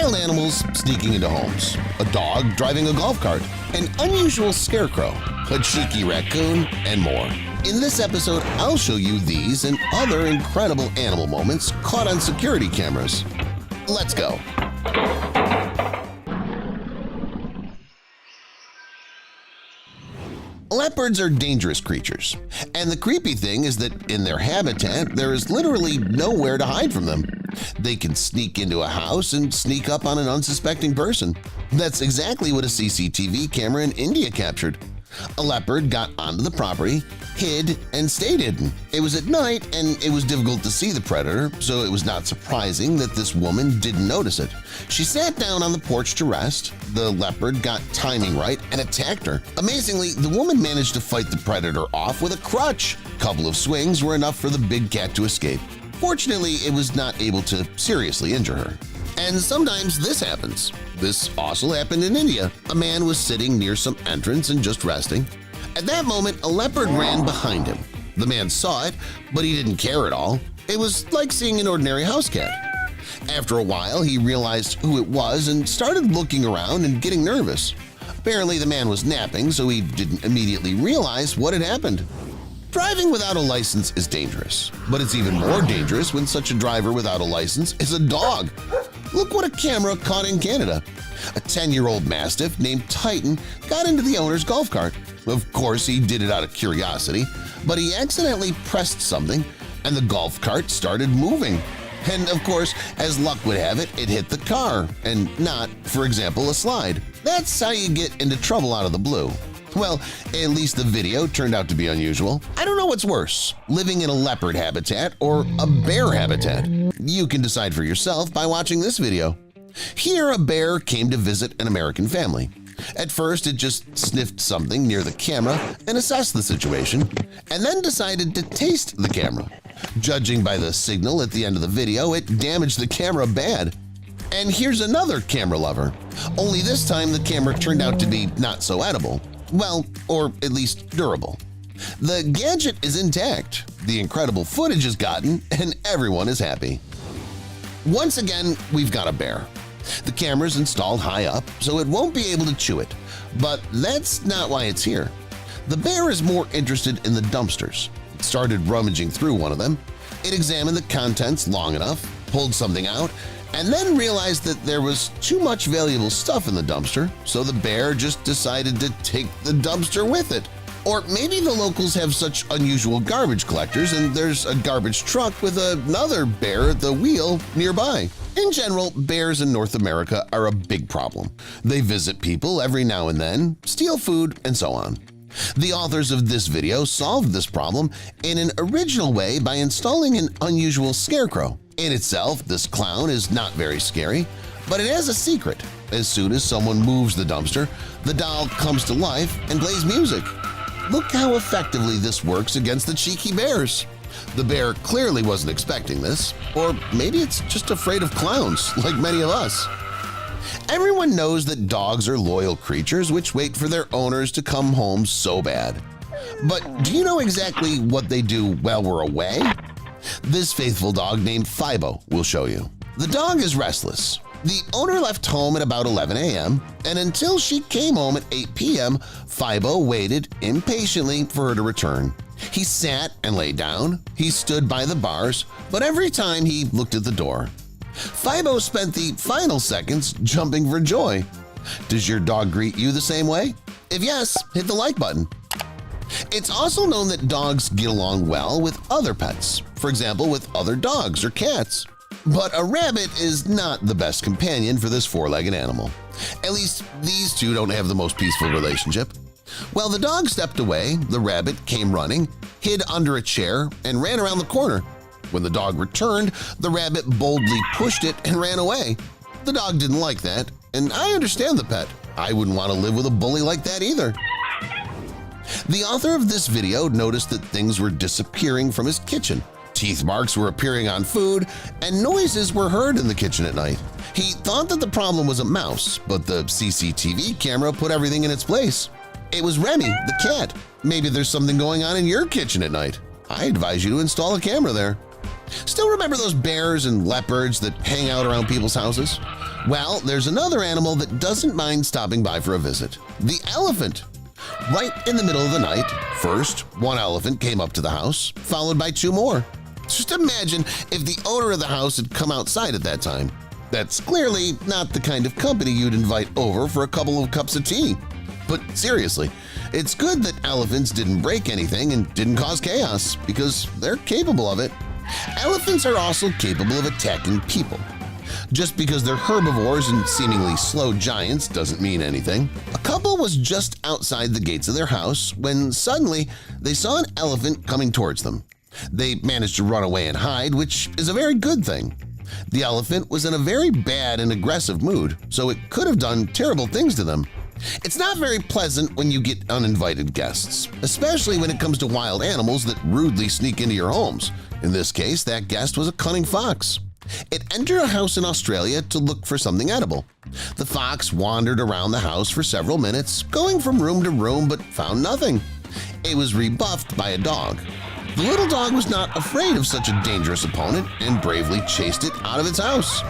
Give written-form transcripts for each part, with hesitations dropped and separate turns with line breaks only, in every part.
wild animals sneaking into homes, a dog driving a golf cart, an unusual scarecrow, a cheeky raccoon, and more. In this episode, I'll show you these and other incredible animal moments caught on security cameras. Let's go! Leopards are dangerous creatures, and the creepy thing is that in their habitat there is literally nowhere to hide from them. They can sneak into a house and sneak up on an unsuspecting person. That's exactly what a CCTV camera in India captured. A leopard got onto the property, hid, and stayed hidden. It was at night and it was difficult to see the predator, so it was not surprising that this woman didn't notice it. She sat down on the porch to rest. The leopard got timing right and attacked her. Amazingly, the woman managed to fight the predator off with a crutch. A couple of swings were enough for the big cat to escape. Fortunately, it was not able to seriously injure her. And sometimes this happens. This also happened in India. A man was sitting near some entrance and just resting. At that moment, a leopard ran behind him. The man saw it, but he didn't care at all. It was like seeing an ordinary house cat. After a while, he realized who it was and started looking around and getting nervous. Apparently, the man was napping, so he didn't immediately realize what had happened. Driving without a license is dangerous, but it's even more dangerous when such a driver without a license is a dog. Look what a camera caught in Canada. A 10-year-old Mastiff named Titan got into the owner's golf cart. Of course, he did it out of curiosity, but he accidentally pressed something and the golf cart started moving. And of course, as luck would have it, it hit the car and not, for example, a slide. That's how you get into trouble out of the blue. Well, at least the video turned out to be unusual. I don't know what's worse, living in a leopard habitat or a bear habitat. You can decide for yourself by watching this video. Here, a bear came to visit an American family. At first, it just sniffed something near the camera and assessed the situation, and then decided to taste the camera. Judging by the signal at the end of the video, it damaged the camera bad. And here's another camera lover. Only this time the camera turned out to be not so edible. Well, or at least durable. The gadget is intact, the incredible footage is gotten, and everyone is happy. Once again, we've got a bear. The camera's installed high up, so it won't be able to chew it. But that's not why it's here. The bear is more interested in the dumpsters. It started rummaging through one of them. It examined the contents long enough, pulled something out, and then realized that there was too much valuable stuff in the dumpster, so the bear just decided to take the dumpster with it. Or maybe the locals have such unusual garbage collectors and there's a garbage truck with another bear at the wheel nearby. In general, bears in North America are a big problem. They visit people every now and then, steal food, and so on. The authors of this video solved this problem in an original way by installing an unusual scarecrow. In itself, this clown is not very scary, but it has a secret. As soon as someone moves the dumpster, the doll comes to life and plays music. Look how effectively this works against the cheeky bears. The bear clearly wasn't expecting this, or maybe it's just afraid of clowns, like many of us. Everyone knows that dogs are loyal creatures which wait for their owners to come home so bad. But do you know exactly what they do while we're away? This faithful dog named Fibo will show you. The dog is restless. The owner left home at about 11 a.m., and until she came home at 8 p.m., Fibo waited impatiently for her to return. He sat and lay down, he stood by the bars, but every time he looked at the door. Fibo spent the final seconds jumping for joy. Does your dog greet you the same way? If yes, hit the like button. It's also known that dogs get along well with other pets, for example with other dogs or cats. But a rabbit is not the best companion for this four-legged animal. At least these two don't have the most peaceful relationship. Well, the dog stepped away, the rabbit came running, hid under a chair, and ran around the corner. When the dog returned, the rabbit boldly pushed it and ran away. The dog didn't like that, and I understand the pet. I wouldn't want to live with a bully like that either. The author of this video noticed that things were disappearing from his kitchen. Teeth marks were appearing on food, and noises were heard in the kitchen at night. He thought that the problem was a mouse, but the CCTV camera put everything in its place. It was Remy, the cat. Maybe there's something going on in your kitchen at night. I advise you to install a camera there. Still remember those bears and leopards that hang out around people's houses? Well, there's another animal that doesn't mind stopping by for a visit – the elephant. Right in the middle of the night, first one elephant came up to the house, followed by two more. Just imagine if the owner of the house had come outside at that time. That's clearly not the kind of company you'd invite over for a couple of cups of tea. But seriously, it's good that elephants didn't break anything and didn't cause chaos because they're capable of it. Elephants are also capable of attacking people. Just because they're herbivores and seemingly slow giants doesn't mean anything. A couple was just outside the gates of their house when suddenly they saw an elephant coming towards them. They managed to run away and hide, which is a very good thing. The elephant was in a very bad and aggressive mood, so it could have done terrible things to them. It's not very pleasant when you get uninvited guests, especially when it comes to wild animals that rudely sneak into your homes. In this case, that guest was a cunning fox. It entered a house in Australia to look for something edible. The fox wandered around the house for several minutes, going from room to room but found nothing. It was rebuffed by a dog. The little dog was not afraid of such a dangerous opponent and bravely chased it out of its house.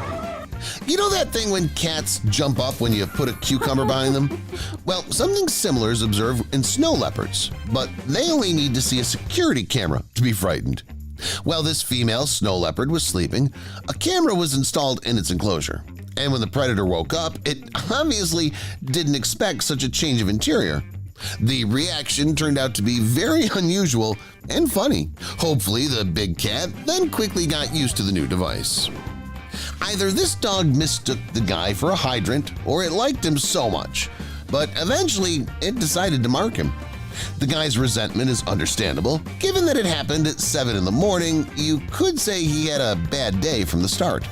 You know that thing when cats jump up when you put a cucumber behind them? Well, something similar is observed in snow leopards, but they only need to see a security camera to be frightened. While this female snow leopard was sleeping, a camera was installed in its enclosure, and when the predator woke up, it obviously didn't expect such a change of interior. The reaction turned out to be very unusual and funny. Hopefully, the big cat then quickly got used to the new device. Either this dog mistook the guy for a hydrant or it liked him so much, but eventually it decided to mark him. The guy's resentment is understandable. Given that it happened at 7 in the morning, you could say he had a bad day from the start.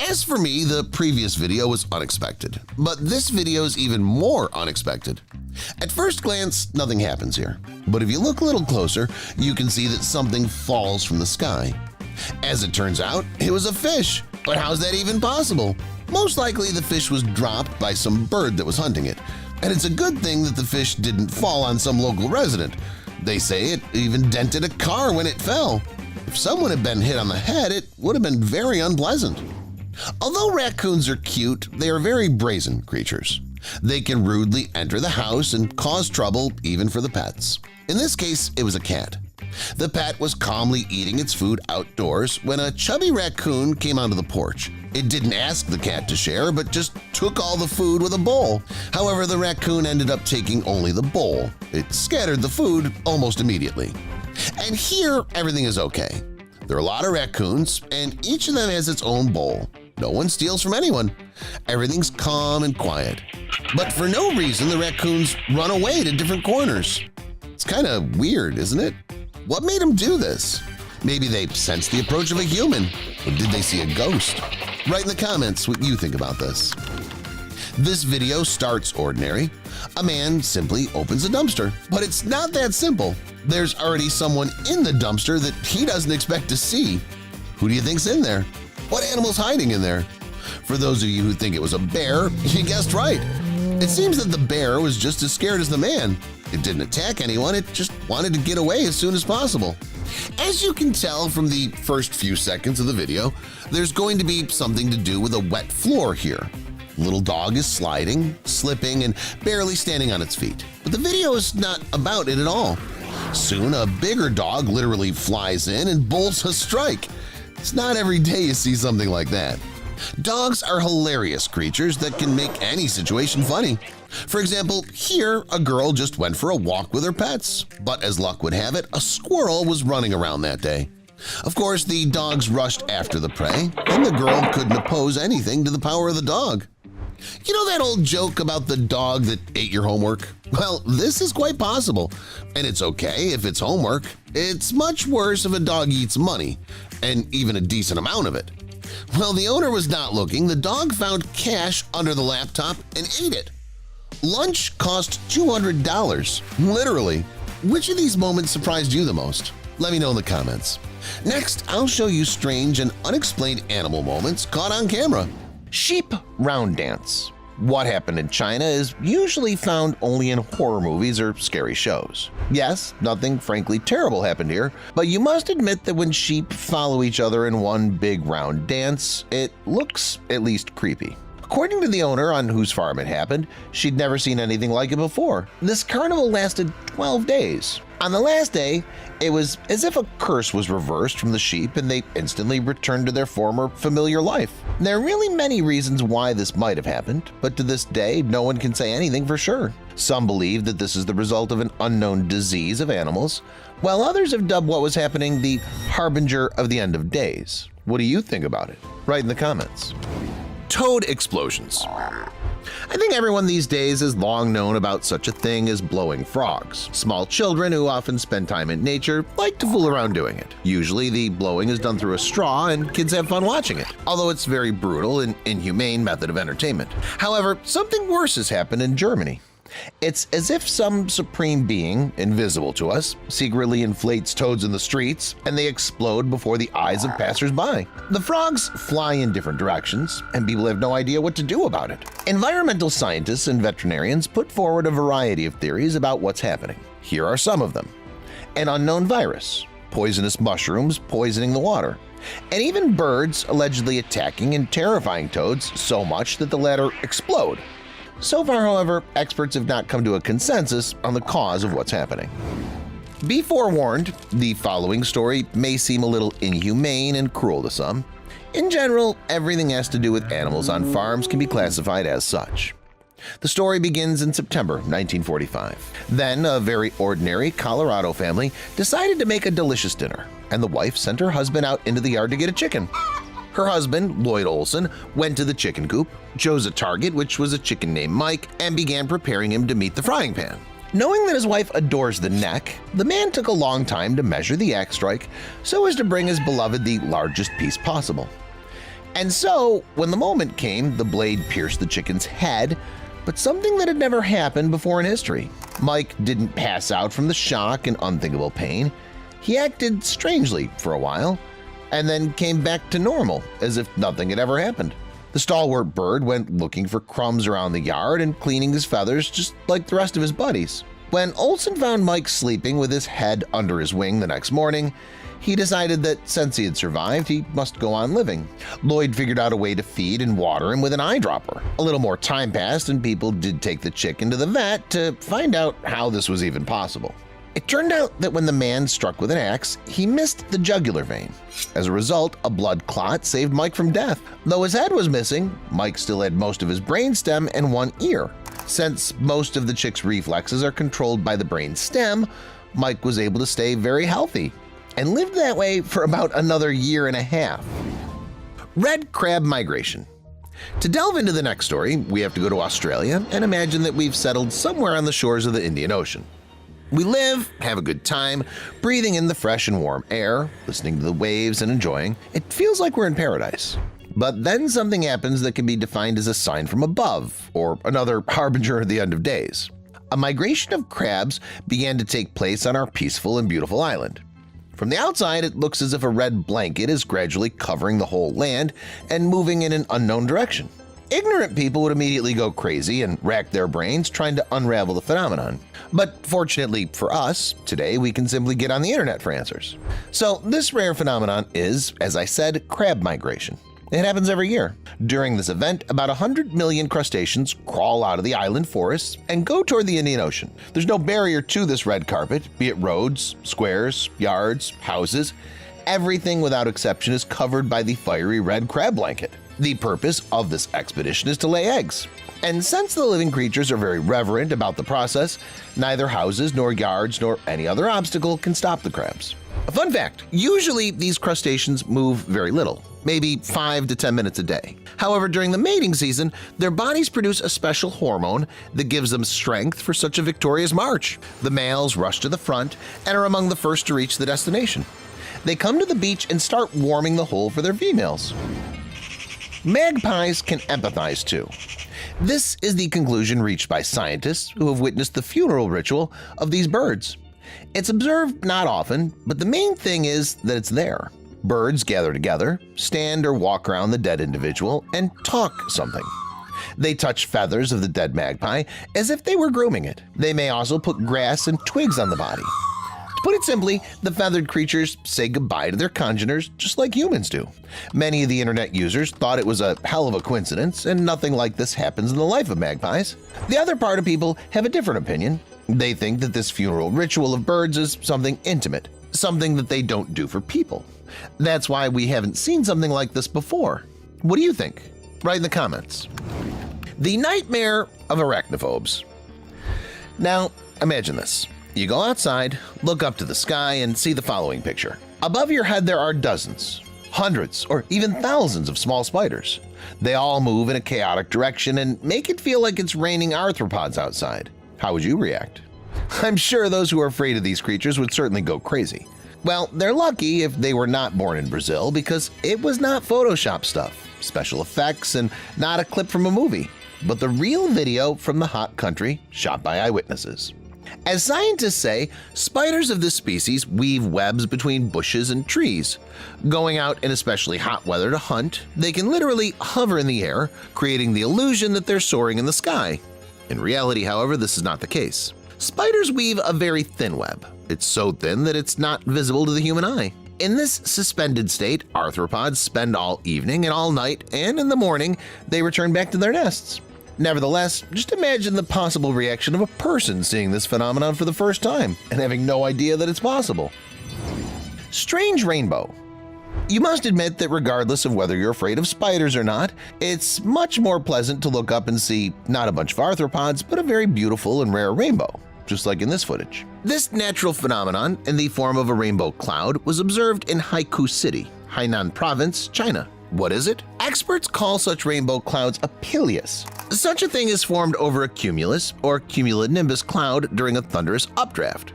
As for me, the previous video was unexpected, but this video is even more unexpected. At first glance, nothing happens here, but if you look a little closer, you can see that something falls from the sky. As it turns out, it was a fish. But how's that even possible? Most likely the fish was dropped by some bird that was hunting it, and it's a good thing that the fish didn't fall on some local resident. They say it even dented a car when it fell. If someone had been hit on the head, it would have been very unpleasant. Although raccoons are cute, they are very brazen creatures. They can rudely enter the house and cause trouble even for the pets. In this case, it was a cat. The pet was calmly eating its food outdoors when a chubby raccoon came onto the porch. It didn't ask the cat to share, but just took all the food with a bowl. However, the raccoon ended up taking only the bowl. It scattered the food almost immediately. And here, everything is okay. There are a lot of raccoons, and each of them has its own bowl. No one steals from anyone. Everything's calm and quiet. But for no reason, the raccoons run away to different corners. It's kind of weird, isn't it? What made them do this? Maybe they sensed the approach of a human. Or did they see a ghost? Write in the comments what you think about this. This video starts ordinary. A man simply opens a dumpster. But it's not that simple. There's already someone in the dumpster that he doesn't expect to see. Who do you think's in there? What animal's hiding in there? For those of you who think it was a bear, you guessed right. It seems that the bear was just as scared as the man. It didn't attack anyone, it just wanted to get away as soon as possible. As you can tell from the first few seconds of the video, there's going to be something to do with a wet floor here. The little dog is sliding, slipping, and barely standing on its feet. But the video is not about it at all. Soon, a bigger dog literally flies in and bolts a strike. It's not every day you see something like that. Dogs are hilarious creatures that can make any situation funny. For example, here a girl just went for a walk with her pets, but as luck would have it, a squirrel was running around that day. Of course, the dogs rushed after the prey, and the girl couldn't oppose anything to the power of the dog. You know that old joke about the dog that ate your homework? Well, this is quite possible, and it's okay if it's homework. It's much worse if a dog eats money, and even a decent amount of it. While the owner was not looking, the dog found cash under the laptop and ate it. Lunch cost $200, literally. Which of these moments surprised you the most? Let me know in the comments. Next, I'll show you strange and unexplained animal moments caught on camera. Sheep round dance. What happened in China is usually found only in horror movies or scary shows. Yes, nothing frankly terrible happened here, but you must admit that when sheep follow each other in one big round dance, it looks at least creepy. According to the owner on whose farm it happened, she'd never seen anything like it before. This carnival lasted 12 days. On the last day, it was as if a curse was reversed from the sheep and they instantly returned to their former familiar life. There are really many reasons why this might have happened, but to this day, no one can say anything for sure. Some believe that this is the result of an unknown disease of animals, while others have dubbed what was happening the harbinger of the end of days. What do you think about it? Write in the comments. Toad explosions. I think everyone these days has long known about such a thing as blowing frogs. Small children who often spend time in nature like to fool around doing it. Usually the blowing is done through a straw and kids have fun watching it, although it's a very brutal and inhumane method of entertainment. However, something worse has happened in Germany. It's as if some supreme being, invisible to us, secretly inflates toads in the streets and they explode before the eyes of passers-by. The frogs fly in different directions and people have no idea what to do about it. Environmental scientists and veterinarians put forward a variety of theories about what's happening. Here are some of them. An unknown virus, poisonous mushrooms poisoning the water, and even birds allegedly attacking and terrifying toads so much that the latter explode. So far, however, experts have not come to a consensus on the cause of what's happening. Be forewarned, the following story may seem a little inhumane and cruel to some. In general, everything has to do with animals on farms can be classified as such. The story begins in September 1945. Then a very ordinary Colorado family decided to make a delicious dinner, and the wife sent her husband out into the yard to get a chicken. Her husband, Lloyd Olson, went to the chicken coop, chose a target, which was a chicken named Mike, and began preparing him to meet the frying pan. Knowing that his wife adores the neck, the man took a long time to measure the axe strike so as to bring his beloved the largest piece possible. And so, when the moment came, the blade pierced the chicken's head, but something that had never happened before in history. Mike didn't pass out from the shock and unthinkable pain. He acted strangely for a while, and then came back to normal, as if nothing had ever happened. The stalwart bird went looking for crumbs around the yard and cleaning his feathers just like the rest of his buddies. When Olson found Mike sleeping with his head under his wing the next morning, he decided that since he had survived, he must go on living. Lloyd figured out a way to feed and water him with an eyedropper. A little more time passed and people did take the chicken to the vet to find out how this was even possible. It turned out that when the man struck with an axe, he missed the jugular vein. As a result, a blood clot saved Mike from death. Though his head was missing, Mike still had most of his brainstem and one ear. Since most of the chick's reflexes are controlled by the brain stem, Mike was able to stay very healthy and lived that way for about another year and a half. Red crab migration. To delve into the next story, we have to go to Australia and imagine that we've settled somewhere on the shores of the Indian Ocean. We live, have a good time, breathing in the fresh and warm air, listening to the waves and enjoying. It feels like we're in paradise. But then something happens that can be defined as a sign from above, or another harbinger of the end of days. A migration of crabs began to take place on our peaceful and beautiful island. From the outside, it looks as if a red blanket is gradually covering the whole land and moving in an unknown direction. Ignorant people would immediately go crazy and rack their brains trying to unravel the phenomenon. But fortunately for us, today we can simply get on the internet for answers. So this rare phenomenon is, as I said, crab migration. It happens every year. During this event, about 100 million crustaceans crawl out of the island forests and go toward the Indian Ocean. There's no barrier to this red carpet, be it roads, squares, yards, houses. Everything without exception is covered by the fiery red crab blanket. The purpose of this expedition is to lay eggs. And since the living creatures are very reverent about the process, neither houses nor yards nor any other obstacle can stop the crabs. A fun fact, usually these crustaceans move very little, maybe 5 to 10 minutes a day. However, during the mating season, their bodies produce a special hormone that gives them strength for such a victorious march. The males rush to the front and are among the first to reach the destination. They come to the beach and start warming the hole for their females. Magpies can empathize too. This is the conclusion reached by scientists who have witnessed the funeral ritual of these birds. It's observed not often, but the main thing is that it's there. Birds gather together, stand or walk around the dead individual, and talk something. They touch feathers of the dead magpie as if they were grooming it. They may also put grass and twigs on the body. To put it simply, the feathered creatures say goodbye to their congeners just like humans do. Many of the internet users thought it was a hell of a coincidence, and nothing like this happens in the life of magpies. The other part of people have a different opinion. They think that this funeral ritual of birds is something intimate, something that they don't do for people. That's why we haven't seen something like this before. What do you think? Write in the comments. The nightmare of arachnophobes. Now, imagine this. You go outside, look up to the sky, and see the following picture. Above your head there are dozens, hundreds, or even thousands of small spiders. They all move in a chaotic direction and make it feel like it's raining arthropods outside. How would you react? I'm sure those who are afraid of these creatures would certainly go crazy. Well, they're lucky if they were not born in Brazil, because it was not Photoshop stuff, special effects, and not a clip from a movie, but the real video from the hot country shot by eyewitnesses. As scientists say, spiders of this species weave webs between bushes and trees. Going out in especially hot weather to hunt, they can literally hover in the air, creating the illusion that they're soaring in the sky. In reality, however, this is not the case. Spiders weave a very thin web. It's so thin that it's not visible to the human eye. In this suspended state, arthropods spend all evening and all night, and in the morning they return back to their nests. Nevertheless, just imagine the possible reaction of a person seeing this phenomenon for the first time and having no idea that it's possible. Strange rainbow. You must admit that regardless of whether you're afraid of spiders or not, it's much more pleasant to look up and see not a bunch of arthropods, but a very beautiful and rare rainbow, just like in this footage. This natural phenomenon in the form of a rainbow cloud was observed in Haikou City, Hainan Province, China. What is it? Experts call such rainbow clouds a Peleus. Such a thing is formed over a cumulus or cumulonimbus cloud during a thunderous updraft.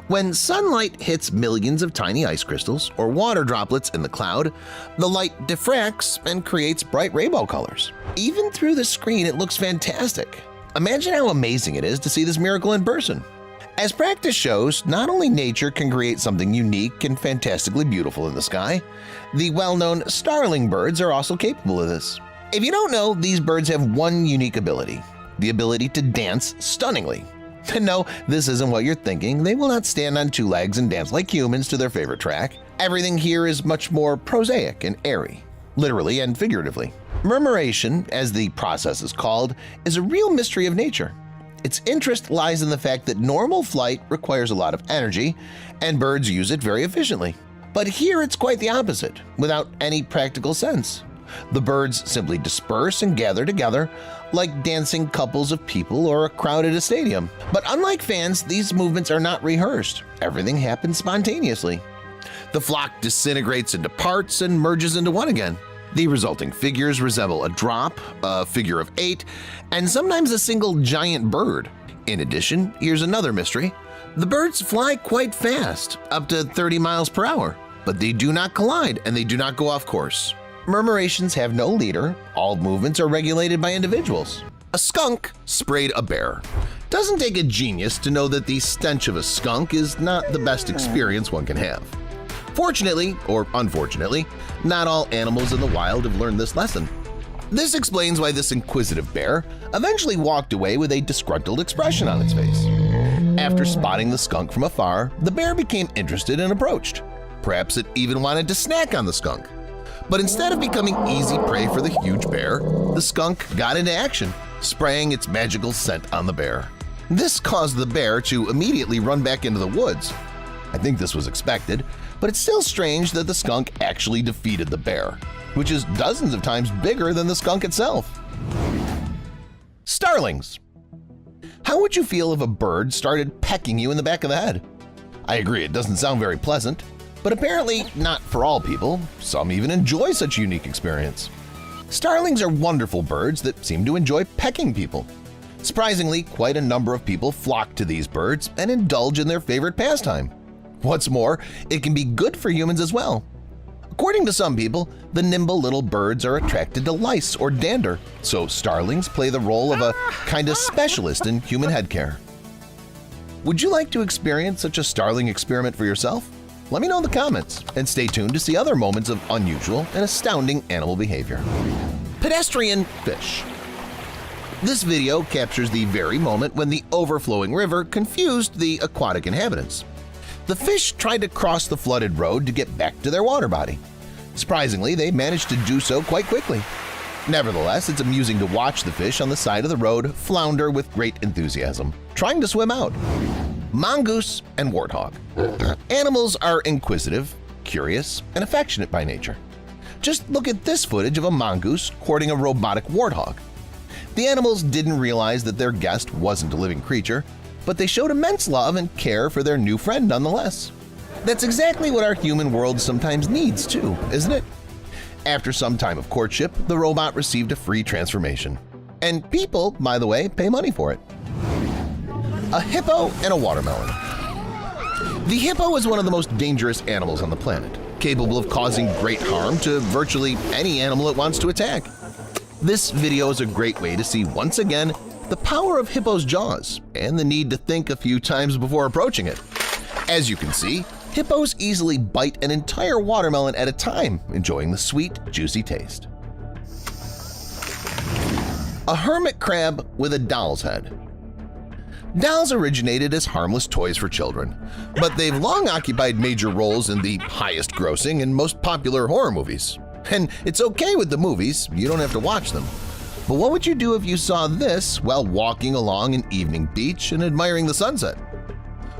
When sunlight hits millions of tiny ice crystals or water droplets in the cloud, the light diffracts and creates bright rainbow colors. Even through the screen, it looks fantastic. Imagine how amazing it is to see this miracle in person. As practice shows, not only nature can create something unique and fantastically beautiful in the sky, the well-known starling birds are also capable of this. If you don't know, these birds have one unique ability, the ability to dance stunningly. And no, this isn't what you're thinking. They will not stand on two legs and dance like humans to their favorite track. Everything here is much more prosaic and airy, literally and figuratively. Murmuration, as the process is called, is a real mystery of nature. Its interest lies in the fact that normal flight requires a lot of energy, and birds use it very efficiently. But here it's quite the opposite, without any practical sense. The birds simply disperse and gather together, like dancing couples of people or a crowd at a stadium. But unlike fans, these movements are not rehearsed. Everything happens spontaneously. The flock disintegrates into parts and merges into one again. The resulting figures resemble a drop, a figure of 8, and sometimes a single giant bird. In addition, here's another mystery. The birds fly quite fast, up to 30 miles per hour, but they do not collide and they do not go off course. Murmurations have no leader. All movements are regulated by individuals. A skunk sprayed a bear. Doesn't take a genius to know that the stench of a skunk is not the best experience one can have. Fortunately, or unfortunately, not all animals in the wild have learned this lesson. This explains why this inquisitive bear eventually walked away with a disgruntled expression on its face. After spotting the skunk from afar, the bear became interested and approached. Perhaps it even wanted to snack on the skunk. But instead of becoming easy prey for the huge bear, the skunk got into action, spraying its magical scent on the bear. This caused the bear to immediately run back into the woods. I think this was expected, but it's still strange that the skunk actually defeated the bear, which is dozens of times bigger than the skunk itself. Starlings. How would you feel if a bird started pecking you in the back of the head? I agree, it doesn't sound very pleasant, but apparently not for all people. Some even enjoy such a unique experience. Starlings are wonderful birds that seem to enjoy pecking people. Surprisingly, quite a number of people flock to these birds and indulge in their favorite pastime. What's more, it can be good for humans as well. According to some people, the nimble little birds are attracted to lice or dander, so starlings play the role of a kind of specialist in human head care. Would you like to experience such a starling experiment for yourself? Let me know in the comments, and stay tuned to see other moments of unusual and astounding animal behavior. Pedestrian fish. This video captures the very moment when the overflowing river confused the aquatic inhabitants. The fish tried to cross the flooded road to get back to their water body. Surprisingly, they managed to do so quite quickly. Nevertheless, it's amusing to watch the fish on the side of the road flounder with great enthusiasm, trying to swim out. Mongoose and warthog. Animals are inquisitive, curious, and affectionate by nature. Just look at this footage of a mongoose courting a robotic warthog. The animals didn't realize that their guest wasn't a living creature, but they showed immense love and care for their new friend nonetheless. That's exactly what our human world sometimes needs too, isn't it? After some time of courtship, the robot received a free transformation. And people, by the way, pay money for it. A hippo and a watermelon. The hippo is one of the most dangerous animals on the planet, capable of causing great harm to virtually any animal it wants to attack. This video is a great way to see once again the power of hippo's jaws and the need to think a few times before approaching it. As you can see, hippos easily bite an entire watermelon at a time, enjoying the sweet, juicy taste. A hermit crab with a doll's head. Dolls originated as harmless toys for children, but they've long occupied major roles in the highest-grossing and most popular horror movies. And it's okay with the movies, you don't have to watch them. But what would you do if you saw this while walking along an evening beach and admiring the sunset?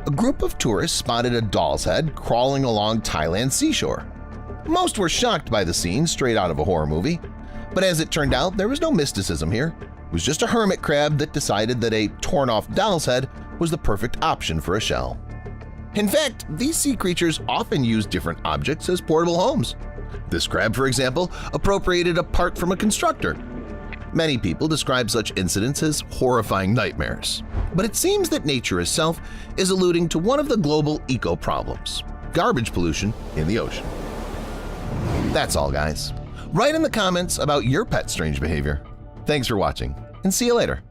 A group of tourists spotted a doll's head crawling along Thailand's seashore. Most were shocked by the scene straight out of a horror movie, but as it turned out, there was no mysticism here. It was just a hermit crab that decided that a torn-off doll's head was the perfect option for a shell. In fact, these sea creatures often use different objects as portable homes. This crab, for example, appropriated a part from a constructor. Many people describe such incidents as horrifying nightmares, but it seems that nature itself is alluding to one of the global eco-problems – garbage pollution in the ocean. That's all, guys. Write in the comments about your pet's strange behavior. Thanks for watching, and see you later.